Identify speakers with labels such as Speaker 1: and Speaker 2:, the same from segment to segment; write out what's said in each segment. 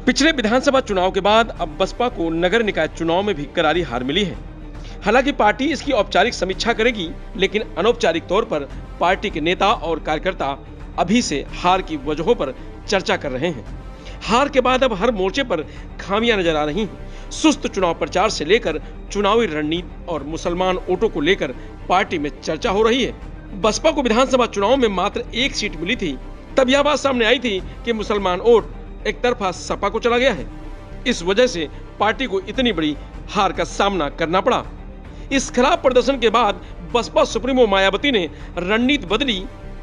Speaker 1: पिछले विधानसभा चुनाव के बाद अब बसपा को नगर निकाय चुनाव में भी करारी हार मिली है। हालांकि पार्टी इसकी औपचारिक समीक्षा करेगी, लेकिन अनौपचारिक तौर पर पार्टी के नेता और कार्यकर्ता अभी से हार की वजहों पर चर्चा कर रहे हैं। हार के बाद अब हर मोर्चे पर खामियां नजर आ रही हैं। सुस्त चुनाव प्रचार से लेकर चुनावी रणनीति और मुसलमान वोटों को लेकर पार्टी में चर्चा हो रही है। बसपा को विधानसभा चुनाव में मात्र एक सीट मिली थी, तब यह बात सामने आई थी कि मुसलमान वोट एक तरफा सपा को चला गया है। इस वजह से पार्टी को इतनी बड़ी हार का सामना करना पड़ा। इस खराब प्रदर्शन के बाद बसपा सुप्रीमो मायावती ने रणनीति बदली।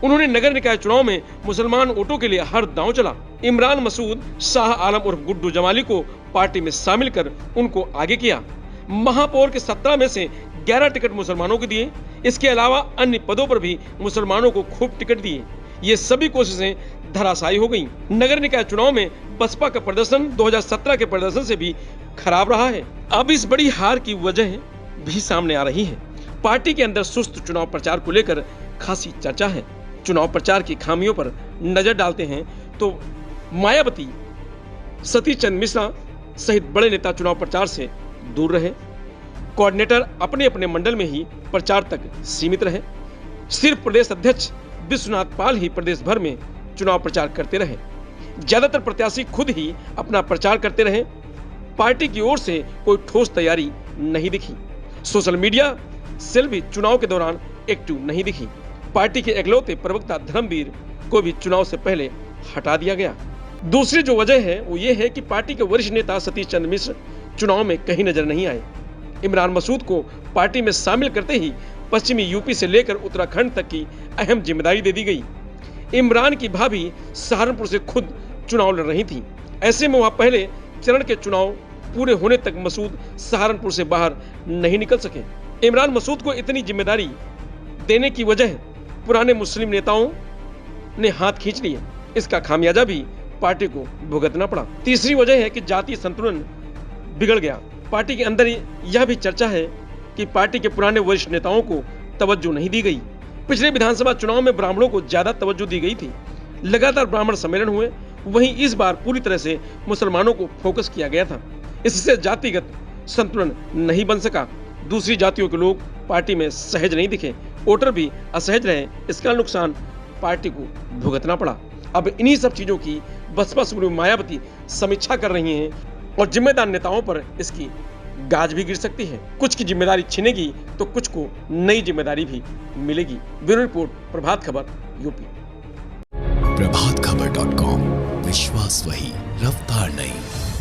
Speaker 1: उन्होंने नगर निकाय चुनाव में मुसलमान वोटों के लिए हर दांव चला। इमरान मसूद, शाह आलम उर्फ गुड्डू जमाली को पार्टी में शामिल कर उनको आगे किया। महापौर के 17 में से 11 टिकट मुसलमानों को दिए। इसके अलावा अन्य पदों पर भी मुसलमानों को खूब टिकट दिए। ये सभी कोशिशें धराशायी हो गईं। नगर निकाय चुनाव में बसपा का प्रदर्शन 2017 के प्रदर्शन से भी खराब रहा है। अब इस बड़ी हार की वजह भी सामने आ रही है। पार्टी के अंदर सुस्त चुनाव प्रचार को लेकर खासी चर्चा है। चुनाव प्रचार की खामियों पर नजर डालते हैं तो मायावती, सतीश चंद्र मिश्रा सहित बड़े नेता चुनाव प्रचार से दूर रहे। कोऑर्डिनेटर अपने अपने मंडल में ही प्रचार तक सीमित रहे। सिर्फ प्रदेश अध्यक्ष विश्वनाथ पाल ही प्रदेश भर में चुनाव प्रचार करते रहे। ज्यादातर प्रत्याशी खुद ही अपना प्रचार करते रहे। पार्टी की ओर से कोई ठोस तैयारी नहीं दिखी। सोशल मीडिया सेल भी चुनाव के दौरान एक्टिव नहीं दिखी। पार्टी के इकलौते प्रवक्ता धर्मवीर को भी चुनाव से पहले हटा दिया गया। दूसरी जो वजह है वो ये है कि पार्टी के वरिष्ठ नेता सतीश चंद्र मिश्र चुनाव में कहीं नजर नहीं आए। इमरान मसूद को पार्टी में शामिल करते ही पश्चिमी यूपी से लेकर उत्तराखंड तक की अहम जिम्मेदारी दे दी गई। इमरान की भाभी सहारनपुर से खुद चुनाव लड़ रही थी। ऐसे में वह पहले चरण के चुनाव पूरे होने तक मसूद सहारनपुर से बाहर नहीं निकल सके। इमरान मसूद को इतनी जिम्मेदारी देने की वजह पुराने मुस्लिम नेताओं ने हाथ खींच लिए। इसका खामियाजा भी पार्टी को भुगतना पड़ा। तीसरी वजह है कि जातीय संतुलन बिगड़ गया। पार्टी के अंदर यह भी चर्चा है कि पार्टी के पुराने वरिष्ठ नेताओं को तवज्जो नहीं दी गई। पिछले विधानसभा चुनाव में ब्राह्मणों को ज्यादा तवज्जो दी गई थी। लगातार ब्राह्मण सम्मेलन हुए। वहीं इस बार पूरी तरह से मुसलमानों को फोकस किया गया था। इससे जातिगत संतुलन नहीं बन सका। दूसरी जातियों के लोग पार्टी में सहज नहीं दिखे। वोटर भी असहज रहे। इसका नुकसान पार्टी को भुगतना पड़ा। अब इन्हीं सब चीजों की बसपा सुप्रीमो मायावती समीक्षा कर रही हैं और जिम्मेदार नेताओं पर इसकी गाज भी गिर सकती है। कुछ की जिम्मेदारी छिनेगी तो कुछ को नई जिम्मेदारी भी मिलेगी। Bureau report, Prabhat Khabar, UP.
Speaker 2: प्रभातखबर.com, विश्वास वही, रफ्तार नहीं।